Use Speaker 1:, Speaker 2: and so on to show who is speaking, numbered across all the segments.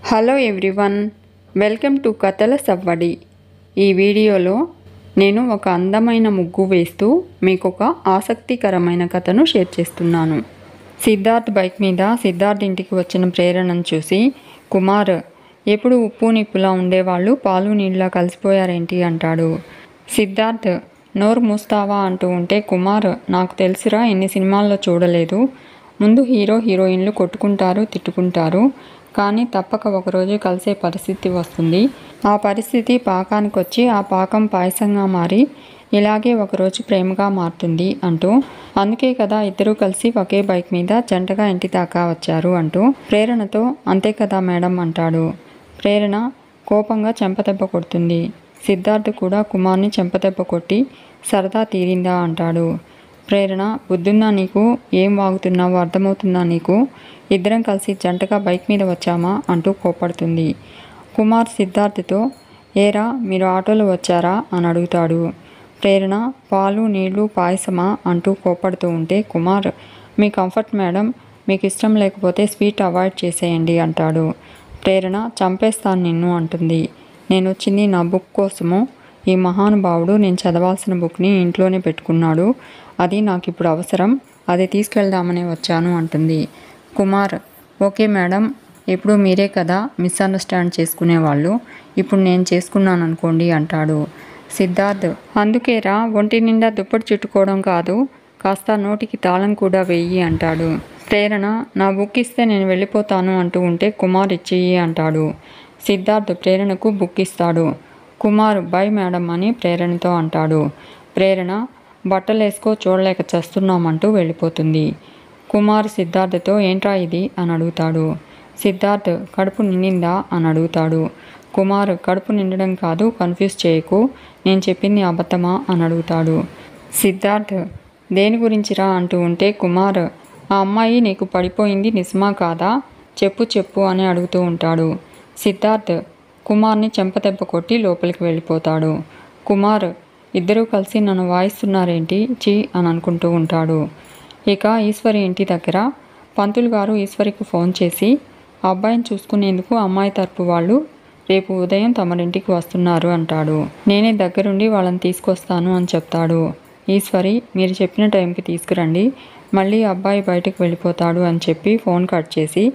Speaker 1: Hello everyone, welcome to కథల సవ్వడి. ఈ వీడియోలో నేను ఒక అందమైన ముగ్గు వేస్తూ మీకు ఒక ఆసక్తికరమైన కథను షేర్ చేస్తున్నాను. సిద్ధార్థ్ బైక్ మీద సిద్ధార్థ్ ఇంటికి వచ్చిన ప్రేరణను చూసి కుమార్, ఎప్పుడు ఉప్పు నిప్పులా ఉండేవాళ్ళు పాలు నీళ్ళలా కలిసిపోయారేంటి అంటాడు. సిద్ధార్థ్, నోరు మూస్తావా అంటూ ఉంటే కుమార్, నాకు తెలుసురా, ఎన్ని సినిమాల్లో చూడలేదు. ముందు హీరో హీరోయిన్లు కొట్టుకుంటారు, తిట్టుకుంటారు, కానీ తప్పక ఒకరోజు కలిసే పరిస్థితి వస్తుంది. ఆ పరిస్థితి పాకానికి వచ్చి ఆ పాకం పాయసంగా మారి ఇలాగే ఒకరోజు ప్రేమగా మారుతుంది అంటూ, అందుకే కదా ఇద్దరూ కలిసి ఒకే బైక్ మీద జంటగా ఇంటి దాకా వచ్చారు అంటూ ప్రేరణతో, అంతే కదా మేడం అంటాడు. ప్రేరణ కోపంగా చెంపదెబ్బ కొడుతుంది. సిద్ధార్థ్ కూడా కుమార్ని చెంపదెబ్బ కొట్టి, సరదా తీరిందా అంటాడు. ప్రేరణ, బుద్ధుందా నీకు? ఏం వాగుతున్నావో అర్థమవుతుందా నీకు? ఇద్దరం కలిసి జంటగా బైక్ మీద వచ్చామా అంటూ కోపడుతుంది. కుమార్ సిద్ధార్థ్తో, ఏరా మీరు ఆటోలో వచ్చారా అని అడుగుతాడు. ప్రేరణ, పాలు నీళ్లు పాయసమా అంటూ కోపడుతూ ఉంటే కుమార్, మీ కంఫర్ట్ మేడం, మీకు ఇష్టం లేకపోతే స్వీట్ అవాయిడ్ చేసేయండి అంటాడు. ప్రేరణ, చంపేస్తాను నిన్ను అంటుంది. నేను వచ్చింది నా బుక్ కోసము. ఈ మహానుభావుడు నేను చదవాల్సిన బుక్ని ఇంట్లోనే పెట్టుకున్నాడు. అది నాకు ఇప్పుడు అవసరం, అది తీసుకెళ్దామని వచ్చాను అంటుంది. కుమార్, ఓకే మేడం, ఎప్పుడు మీరే కదా మిస్అండర్స్టాండ్ చేసుకునేవాళ్ళు, ఇప్పుడు నేను చేసుకున్నాను అనుకోండి అంటాడు. సిద్ధార్థ్, అందుకేరా ఒంటి నిండా దుప్పటి చుట్టుకోవడం కాదు, కాస్త నోటికి తాళం కూడా వెయ్యి అంటాడు. ప్రేరణ, నా బుక్ ఇస్తే నేను వెళ్ళిపోతాను అంటూ ఉంటే కుమార్ ఇచ్చేయి అంటాడు. సిద్ధార్థ్ ప్రేరణకు బుక్ ఇస్తాడు. కుమార్, బై మేడం అని ప్రేరణతో అంటాడు. ప్రేరణ, బట్టలేసుకో, చూడలేక చస్తున్నామంటూ వెళ్ళిపోతుంది. కుమార్ సిద్ధార్థతో, ఏంట్రా ఇది అని అడుగుతాడు. సిద్ధార్థ్, కడుపు నిండిందా అని అడుగుతాడు. కుమార్, కడుపు నిండడం కాదు, కన్ఫ్యూజ్ చేయకు, నేను చెప్పింది అబద్ధమా అని అడుగుతాడు. సిద్ధార్థ్, దేని గురించిరా అంటూ ఉంటే కుమార్, ఆ అమ్మాయి నీకు పడిపోయింది నిజమా కాదా, చెప్పు చెప్పు అని అడుగుతూ ఉంటాడు. సిద్ధార్థ్ కుమార్ని చెంపదెబ్బ కొట్టి లోపలికి వెళ్ళిపోతాడు. కుమార్, ఇద్దరూ కలిసి నన్ను వాయిస్తున్నారేంటి చీ అని అనుకుంటూ ఉంటాడు. ఇక ఈశ్వరి ఇంటి దగ్గర పంతులు గారు ఈశ్వరికి ఫోన్ చేసి, ఆ అబ్బాయిని చూసుకునేందుకు అమ్మాయి తరపు వాళ్ళు రేపు ఉదయం తమరింటికి వస్తున్నారు అంటాడు. నేనే దగ్గరుండి వాళ్ళని తీసుకొస్తాను అని చెప్తాడు. ఈశ్వరి, మీరు చెప్పిన టైంకి తీసుకురండి, మళ్ళీ అబ్బాయి బయటకు వెళ్ళిపోతాడు అని చెప్పి ఫోన్ కట్ చేసి,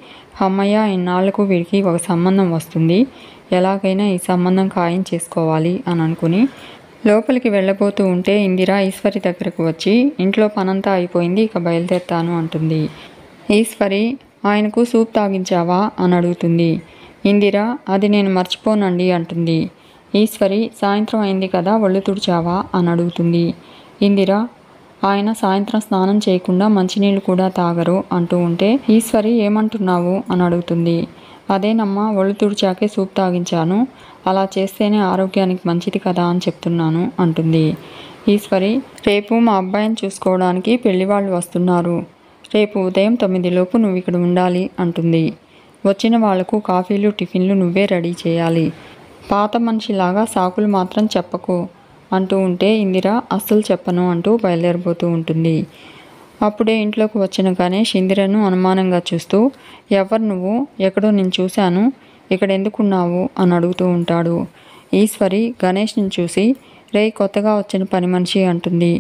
Speaker 1: అమ్మయ్య, ఇన్నాళ్లకు వీడికి ఒక సంబంధం వస్తుంది, ఎలాగైనా ఈ సంబంధం ఖాయం చేసుకోవాలి అని అనుకుని లోపలికి వెళ్ళబోతూ ఉంటే ఇందిర ఈశ్వరి దగ్గరకు వచ్చి, ఇంట్లో పనంతా అయిపోయింది, ఇక బయలుదేరుతాను అంటుంది. ఈశ్వరి, ఆయనకు సూప్ తాగించావా అని అడుగుతుంది. ఇందిర, అది నేను మర్చిపోనండి అంటుంది. ఈశ్వరి, సాయంత్రం అయింది కదా, ఒళ్ళు తుడిచావా అని అడుగుతుంది. ఇందిర, ఆయన సాయంత్రం స్నానం చేయకుండా మంచినీళ్ళు కూడా తాగరు అంటూ ఉంటే ఈశ్వరి, ఏమంటున్నావు అని అడుగుతుంది. అదేనమ్మా, ఒళ్ళు తుడిచాకే సూప్ తాగించాను, అలా చేస్తేనే ఆరోగ్యానికి మంచిది కదా అని చెప్తున్నాను అంటుంది. ఈశ్వరి, రేపు మా అబ్బాయిని చూసుకోవడానికి పెళ్లివాళ్ళు వస్తున్నారు, రేపు ఉదయం 9 నువ్వు ఇక్కడ ఉండాలి అంటుంది. వచ్చిన వాళ్లకు కాఫీలు టిఫిన్లు నువ్వే రెడీ చేయాలి, పాత మనిషిలాగా సాకులు మాత్రం చెప్పకు అంటూ ఉంటే ఇందిర, అస్సలు చెప్పను అంటూ బయలుదేరిపోతూ ఉంటుంది. అప్పుడే ఇంట్లోకి వచ్చిన గణేష్ ఇందిరను అనుమానంగా చూస్తూ, ఎవరు నువ్వు, ఎక్కడో నేను చూశాను, ఇక్కడ ఎందుకున్నావు అని అడుగుతూ ఉంటాడు. ఈశ్వరి గణేష్ని చూసి, రే కొత్తగా వచ్చిన పని మనిషి అంటుంది.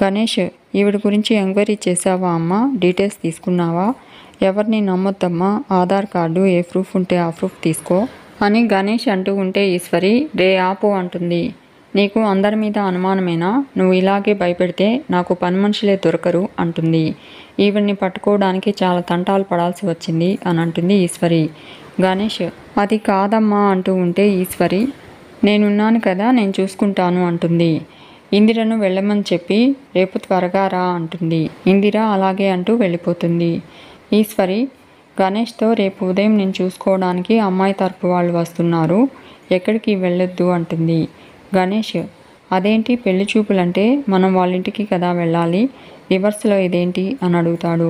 Speaker 1: గణేష్, ఈవిడ గురించి ఎంక్వైరీ చేసావా అమ్మా, డీటెయిల్స్ తీసుకున్నావా? ఎవరిని నమ్మొద్దమ్మా, ఆధార్ కార్డు ఏ ప్రూఫ్ ఉంటే ఆ ప్రూఫ్ తీసుకో అని గణేష్ అంటూ ఉంటే ఈశ్వరి, రే ఆపు అంటుంది. నీకు అందరి మీద అనుమానమేనా? నువ్వు ఇలాగే భయపెడితే నాకు పని మనుషులే దొరకరు అంటుంది. ఈవిడ్ని పట్టుకోవడానికి చాలా తంటాలు పడాల్సి వచ్చింది అని అంటుంది ఈశ్వరి. గణేష్, అది కాదమ్మా అంటూ ఉంటే ఈశ్వరి, నేనున్నాను కదా, నేను చూసుకుంటాను అంటుంది. ఇందిరను వెళ్ళమని చెప్పి రేపు త్వరగా రా అంటుంది. ఇందిర అలాగే అంటూ వెళ్ళిపోతుంది. ఈశ్వరి గణేష్తో, రేపు ఉదయం నేను చూసుకోవడానికి అమ్మాయి తరపు వాళ్ళు వస్తున్నారు, ఎక్కడికి వెళ్ళొద్దు అంటుంది. గణేష్, అదేంటి, పెళ్లి చూపులంటే మనం వాళ్ళ ఇంటికి కదా వెళ్ళాలి, రివర్స్లో ఇదేంటి అని అడుగుతాడు.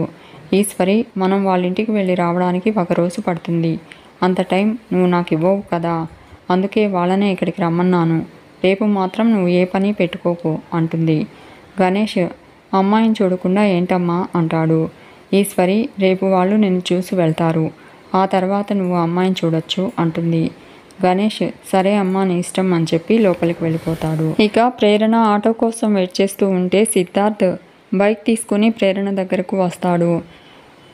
Speaker 1: ఈశ్వరి, మనం వాళ్ళ ఇంటికి వెళ్ళి రావడానికి 1 రోజు పడుతుంది, అంత టైం నువ్వు నాకు ఇవ్వవు కదా, అందుకే వాళ్ళనే ఇక్కడికి రమ్మన్నాను, రేపు మాత్రం నువ్వు ఏ పని పెట్టుకోకు అంటుంది. గణేష్, అమ్మాయిని చూడకుండా ఏంటమ్మా అంటాడు. ఈశ్వరి, రేపు వాళ్ళు నిన్ను చూసి వెళ్తారు, ఆ తర్వాత నువ్వు అమ్మాయిని చూడొచ్చు అంటుంది. గణేష్ సరే అమ్మా నీ ఇష్టం అని చెప్పి లోపలికి వెళ్ళిపోతాడు. ఇక ప్రేరణ ఆటో కోసం వెయిట్ చేస్తూ ఉంటే సిద్ధార్థ్ బైక్ తీసుకుని ప్రేరణ దగ్గరకు వస్తాడు.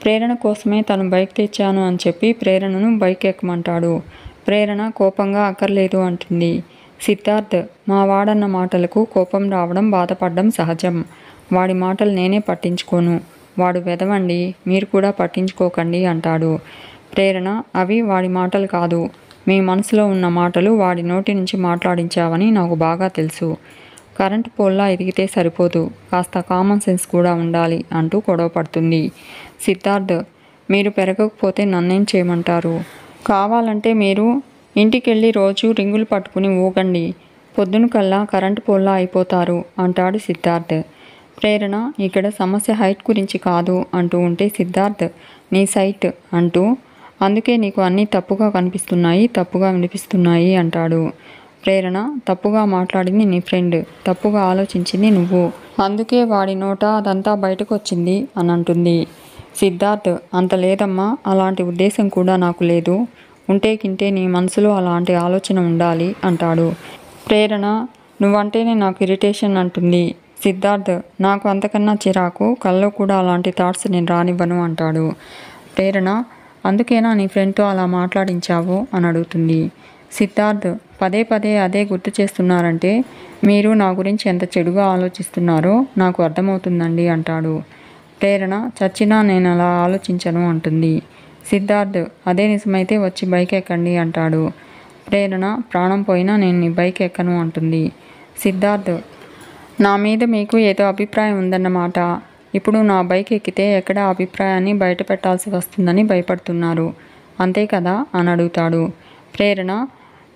Speaker 1: ప్రేరణ కోసమే తను బైక్ తెచ్చాను అని చెప్పి ప్రేరణను బైక్ ఎక్కమంటాడు. ప్రేరణ కోపంగా అక్కర్లేదు అంటుంది. సిద్ధార్థ్ మా వాడన్న మాటలకు కోపం రావడం బాధపడడం సహజం. వాడి మాటలు నేనే పట్టించుకోను. వాడు వెదవండి, మీరు కూడా పట్టించుకోకండి అంటాడు. ప్రేరణ అవి వాడి మాటలు కాదు, మీ మనసులో ఉన్న మాటలు వాడి నోటి నుంచి మాట్లాడించావని నాకు బాగా తెలుసు. కరెంటు పోల్లా ఎదిగితే సరిపోదు, కాస్త కామన్ సెన్స్ కూడా ఉండాలి అంటూ గొడవ పడుతుంది. సిద్ధార్థ్ మీరు పెరగకపోతే నన్నేం చేయమంటారు? కావాలంటే మీరు ఇంటికెళ్ళి రోజు రింగులు పట్టుకుని ఊగండి, పొద్దున కల్లా కరెంటు పోల్లా అయిపోతారు అంటాడు సిద్ధార్థ్. ప్రేరణ ఇక్కడ సమస్య హైట్ గురించి కాదు అంటూ ఉంటే సిద్ధార్థ్ నీ సైట్ అంటూ అందుకే నీకు అన్నీ తప్పుగా కనిపిస్తున్నాయి, తప్పుగా వినిపిస్తున్నాయి అంటాడు. ప్రేరణ తప్పుగా మాట్లాడింది నీ ఫ్రెండ్, తప్పుగా ఆలోచించింది నువ్వు, అందుకే వాడి నోట అదంతా బయటకు వచ్చింది అని అంటుంది. సిద్ధార్థ్ అంత లేదమ్మా, అలాంటి ఉద్దేశం కూడా నాకు లేదు. ఉంటే కింటే నీ మనసులో అలాంటి ఆలోచన ఉండాలి అంటాడు. ప్రేరణ నువ్వంటేనే నాకు ఇరిటేషన్ అంటుంది. సిద్ధార్థ్ నాకు అంతకన్నా చిరాకు, కల్లో కూడా అలాంటి థాట్స్ నేను రానివ్వను అంటాడు. ప్రేరణ అందుకేనా నీ ఫ్రెండ్తో అలా మాట్లాడించావు అని అడుగుతుంది. సిద్ధార్థ్ పదే పదే అదే గుర్తు చేస్తున్నారంటే మీరు నా గురించి ఎంత చెడుగా ఆలోచిస్తున్నారో నాకు అర్థమవుతుందండి అంటాడు. ప్రేరణ చచ్చినా నేను అలా ఆలోచించను అంటుంది. సిద్ధార్థ్ అదే నిజమైతే వచ్చి బైక్ ఎక్కండి అంటాడు. ప్రేరణ ప్రాణం పోయినా నేను నీ బైక్ ఎక్కను అంటుంది. సిద్ధార్థ్ నా మీద మీకు ఏదో అభిప్రాయం ఉందన్నమాట. ఇప్పుడు నా బైక్ ఎక్కితే ఎక్కడ అభిప్రాయాన్ని బయట పెట్టాల్సి వస్తుందని భయపడుతున్నారు అంతే కదా అని అడుగుతాడు. ప్రేరణ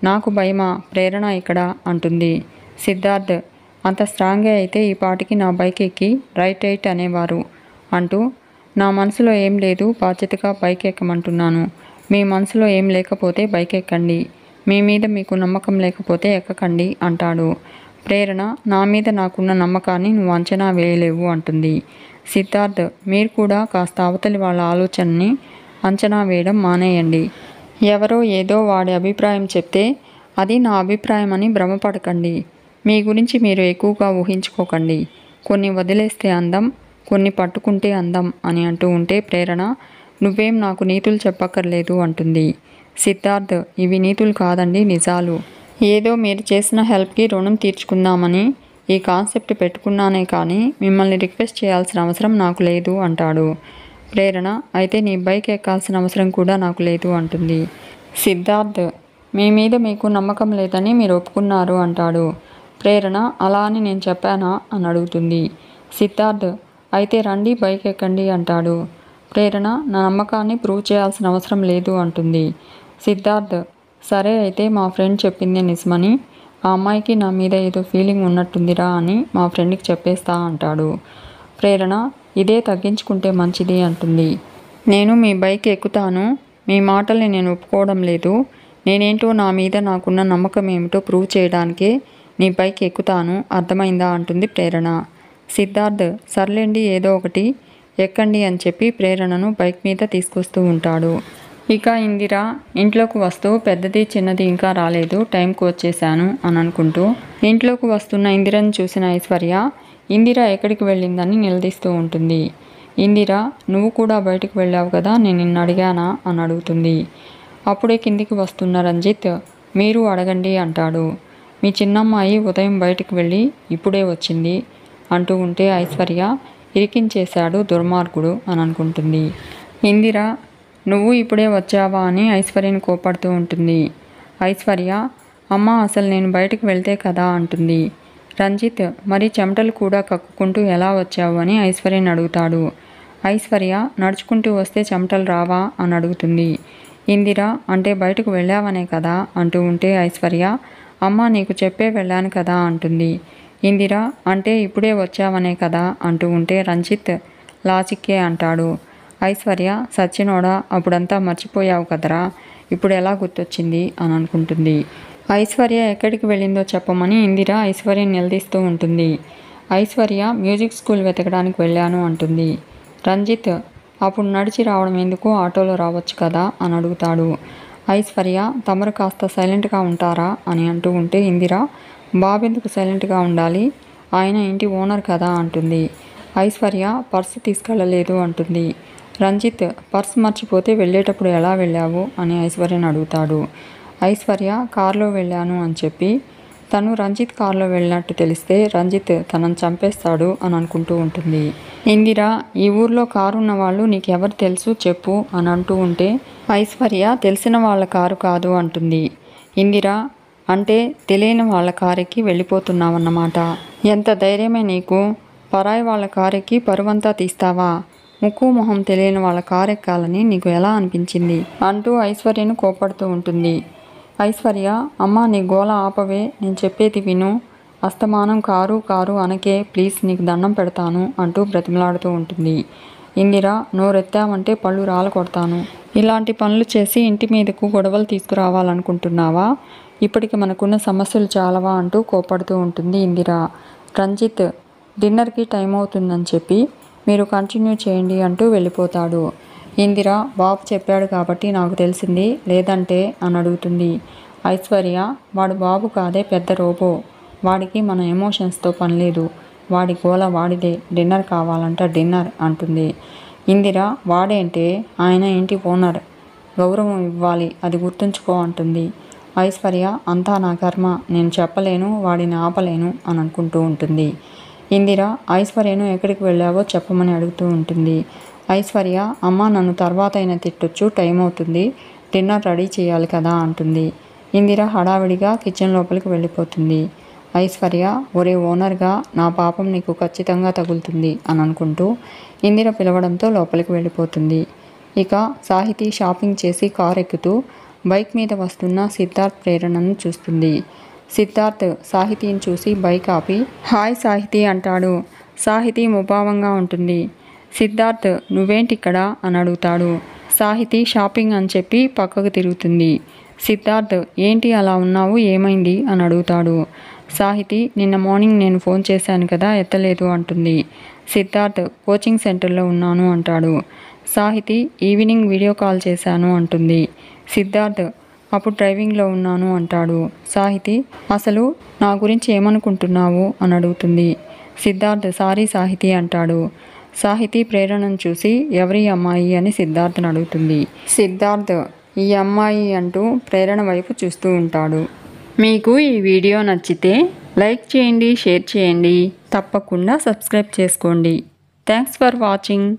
Speaker 1: నాకు భయమా, ప్రేరణ ఇక్కడ అంటుంది. సిద్ధార్థ్ అంత స్ట్రాంగే అయితే ఈ పాటికి నా బైక్ ఎక్కి రైట్ అనేవారు అంటూ నా మనసులో ఏం లేదు, బాధ్యతగా బైక్ ఎక్కమంటున్నాను. మీ మనసులో ఏం లేకపోతే బైక్ ఎక్కండి, మీ మీద మీకు నమ్మకం లేకపోతే ఎక్కకండి అంటాడు. ప్రేరణ నా మీద నాకున్న నమ్మకాన్ని నువ్వు అంచనా వేయలేవు అంటుంది. సిద్ధార్థ్ మీరు కూడా కాస్త అవతలి వాళ్ళ ఆలోచనని అంచనా వేయడం మానేయండి. ఎవరో ఏదో వాడి అభిప్రాయం చెప్తే అది నా అభిప్రాయం అని భ్రమపడకండి. మీ గురించి మీరు ఎక్కువగా ఊహించుకోకండి. కొన్ని వదిలేస్తే అందం, కొన్ని పట్టుకుంటే అందం అని అంటూ ఉంటే ప్రేరణ నువ్వేం నాకు నీతులు చెప్పక్కర్లేదు అంటుంది. సిద్ధార్థ్ ఇవి నీతులు కాదండి, నిజాలు. ఏదో మీరు చేసిన హెల్ప్కి రుణం తీర్చుకుందామని ఈ కాన్సెప్ట్ పెట్టుకున్నానే కానీ మిమ్మల్ని రిక్వెస్ట్ చేయాల్సిన అవసరం నాకు లేదు అంటాడు. ప్రేరణ అయితే నీ బైక్ ఎక్కాల్సిన అవసరం కూడా నాకు లేదు అంటుంది. సిద్ధార్థ్ మీ మీద మీకు నమ్మకం లేదని మీరు ఒప్పుకున్నారు అంటాడు. ప్రేరణ అలా అని నేను చెప్పానా అని అడుగుతుంది. సిద్ధార్థ్ అయితే రండి బైక్ ఎక్కండి అంటాడు. ప్రేరణ నా నమ్మకాన్ని ప్రూవ్ చేయాల్సిన అవసరం లేదు అంటుంది. సిద్ధార్థ్ సరే అయితే మా ఫ్రెండ్ చెప్పిందే నిజమని, ఆ అమ్మాయికి నా మీద ఏదో ఫీలింగ్ ఉన్నట్టుందిరా అని మా ఫ్రెండ్కి చెప్పేస్తా అంటాడు. ప్రేరణ ఇదే తగ్గించుకుంటే మంచిది అంటుంది. నేను మీ బైక్ ఎక్కుతాను, మీ మాటల్ని నేను ఒప్పుకోవడం లేదు. నేనేంటో నా మీద నాకున్న నమ్మకం ఏమిటో ప్రూవ్ చేయడానికే నీ బైక్ ఎక్కుతాను, అర్థమైందా అంటుంది ప్రేరణ. సిద్ధార్థ్ సర్లేండి ఏదో ఒకటి ఎక్కండి అని చెప్పి ప్రేరణను బైక్ మీద తీసుకొస్తూ ఉంటాడు. ఇక ఇందిర ఇంట్లోకి వస్తూ పెద్దది చిన్నది ఇంకా రాలేదు, టైంకి వచ్చేసాను అని అనుకుంటూ ఇంట్లోకి వస్తున్న ఇందిరను చూసిన ఐశ్వర్య ఇందిర ఎక్కడికి వెళ్ళిందని నిలదీస్తూ ఉంటుంది. ఇందిర నువ్వు కూడా బయటకు వెళ్ళావు కదా, నేను నిన్ను అడిగానా అని అడుగుతుంది. అప్పుడే కిందికి వస్తున్న రంజిత్ మీరు అడగండి అంటాడు. మీ చిన్నమ్మాయి ఉదయం బయటకు వెళ్ళి ఇప్పుడే వచ్చింది అంటూ ఉంటే ఐశ్వర్య ఇరికించేశాడు దుర్మార్గుడు అని అనుకుంటుంది. ఇందిర నువ్వు ఇప్పుడే వచ్చావా అని ఐశ్వర్యని కోపడుతూ ఉంటుంది. ఐశ్వర్య అమ్మ అసలు నేను బయటకు వెళ్తే కదా అంటుంది. రంజిత్ మరి చెమటలు కూడా కక్కుకుంటూ ఎలా వచ్చావు అని ఐశ్వర్యని అడుగుతాడు. ఐశ్వర్య నడుచుకుంటూ వస్తే చెమటలు రావా అని అడుగుతుంది. ఇందిర అంటే బయటకు వెళ్ళావనే కదా అంటూ ఉంటే ఐశ్వర్య అమ్మ నీకు చెప్పే వెళ్ళాను కదా అంటుంది. ఇందిర అంటే ఇప్పుడే వచ్చావనే కదా అంటూ ఉంటే రంజిత్ లాజిక్కే అంటాడు. ఐశ్వర్య సచ్చినోడా అప్పుడంతా మర్చిపోయావు కదరా, ఇప్పుడు ఎలా గుర్తొచ్చింది అని అనుకుంటుంది. ఐశ్వర్య ఎక్కడికి వెళ్ళిందో చెప్పమని ఇందిర ఐశ్వర్యని నిలదీస్తూ ఉంటుంది. ఐశ్వర్య మ్యూజిక్ స్కూల్ వెతకడానికి వెళ్ళాను అంటుంది. రంజిత్ అప్పుడు నడిచి రావడం ఎందుకు, ఆటోలో రావచ్చు కదా అని అడుగుతాడు. ఐశ్వర్య తమరు కాస్త సైలెంట్గా ఉంటారా అని అంటూ ఉంటే ఇందిర బాబెందుకు సైలెంట్గా ఉండాలి, ఆయన ఇంటి ఓనర్ కదా అంటుంది. ఐశ్వర్య పర్సు తీసుకెళ్ళలేదు అంటుంది. రంజిత్ పర్సు మర్చిపోతే వెళ్ళేటప్పుడు ఎలా వెళ్ళావు అని ఐశ్వర్యని అడుగుతాడు. ఐశ్వర్య కారులో వెళ్ళాను అని చెప్పి తను రంజిత్ కారులో వెళ్ళినట్టు తెలిస్తే రంజిత్ తనను చంపేస్తాడు అని అనుకుంటూ ఉంటుంది. ఇందిర ఈ ఊర్లో కారు ఉన్న వాళ్ళు నీకెవరు తెలుసు చెప్పు అని అంటూ ఉంటే ఐశ్వర్య తెలిసిన వాళ్ళ కారు కాదు అంటుంది. ఇందిర అంటే తెలియని వాళ్ళ కారెక్కి వెళ్ళిపోతున్నావన్నమాట. ఎంత ధైర్యమే నీకు, పరాయి వాళ్ళ కారెక్కి పరువంతా తీస్తావా, ముక్కు మొహం తెలియని వాళ్ళ కారెక్కాలని నీకు ఎలా అనిపించింది అంటూ ఐశ్వర్యను కోపడుతూ ఉంటుంది. ఐశ్వర్య అమ్మ నీ గోల ఆపవే, నేను చెప్పేది విను, అస్తమానం కారు కారు అనకే ప్లీజ్, నీకు దండం పెడతాను అంటూ బ్రతిమలాడుతూ ఉంటుంది. ఇందిర నోరెత్తామంటే పళ్ళు రాళ్ళ కొడతాను, ఇలాంటి పనులు చేసి ఇంటి మీదకు గొడవలు తీసుకురావాలనుకుంటున్నావా, ఇప్పటికి మనకున్న సమస్యలు చాలవా అంటూ కోపడుతూ ఉంటుంది ఇందిర. రంజిత్ డిన్నర్కి టైం అవుతుందని చెప్పి మీరు కంటిన్యూ చేయండి అంటూ వెళ్ళిపోతాడు. ఇందిర బాబు చెప్పాడు కాబట్టి నాకు తెలిసింది, లేదంటే అని అడుగుతుంది. ఐశ్వర్య వాడు బాబు కాదే పెద్ద రోబో, వాడికి మన ఎమోషన్స్తో పని లేదు, వాడి గోల వాడిదే, డిన్నర్ కావాలంట డిన్నర్ అంటుంది. ఇందిర వాడేంటే ఆయన ఇంటి ఓనర్, గౌరవం ఇవ్వాలి, అది గుర్తుంచుకో అంటుంది. ఐశ్వర్య అంతా నా కర్మ, నేను చెప్పలేను, వాడిని ఆపలేను అని అనుకుంటూ ఉంటుంది. ఇందిర ఐశ్వర్యను ఎక్కడికి వెళ్ళావో చెప్పమని అడుగుతూ ఉంటుంది. ఐశ్వర్య అమ్మ నన్ను తర్వాత అయినా తిట్టొచ్చు, టైం అవుతుంది, డిన్నర్ రెడీ చేయాలి కదా అంటుంది. ఇందిర హడావిడిగా కిచెన్ లోపలికి వెళ్ళిపోతుంది. ఐశ్వర్య ఒరే ఓనర్గా నా పాపం నీకు ఖచ్చితంగా తగులుతుంది అని అనుకుంటూ ఇందిర పిలవడంతో లోపలికి వెళ్ళిపోతుంది. ఇక సాహితి షాపింగ్ చేసి కారు ఎక్కుతూ బైక్ మీద వస్తున్న సిద్ధార్థ్ ప్రేరణను చూస్తుంది. సిద్ధార్థ్ సాహితిని చూసి బైక్ ఆపి హాయ్ సాహితి అంటాడు. సాహితి ముభావంగా ఉంటుంది. సిద్ధార్థ్ నువ్వేంటిక్కడ అని అడుగుతాడు. సాహితి షాపింగ్ అని చెప్పి పక్కకు తిరుగుతుంది. సిద్ధార్థ్ ఏంటి అలా ఉన్నావు, ఏమైంది అని అడుగుతాడు. సాహితి నిన్న మార్నింగ్ నేను ఫోన్ చేశాను కదా ఎత్తలేదు అంటుంది. సిద్ధార్థ్ కోచింగ్ సెంటర్లో ఉన్నాను అంటాడు. సాహితి ఈవినింగ్ వీడియో కాల్ చేశాను అంటుంది. సిద్ధార్థ్ అప్పుడు డ్రైవింగ్లో ఉన్నాను అంటాడు. సాహితి అసలు నా గురించి ఏమనుకుంటున్నావు అని అడుగుతుంది. సిద్ధార్థ్ సారీ సాహితి అంటాడు. సాహితి ప్రేరణను చూసి ఎవరి అమ్మాయి అని సిద్ధార్థ్ని అడుగుతుంది. సిద్ధార్థ్ ఈ అమ్మాయి అంటూ ప్రేరణ వైపు చూస్తూ ఉంటాడు. మీకు ఈ వీడియో నచ్చితే లైక్ చేయండి, షేర్ చేయండి, తప్పకుండా సబ్స్క్రైబ్ చేసుకోండి. Thanks for watching.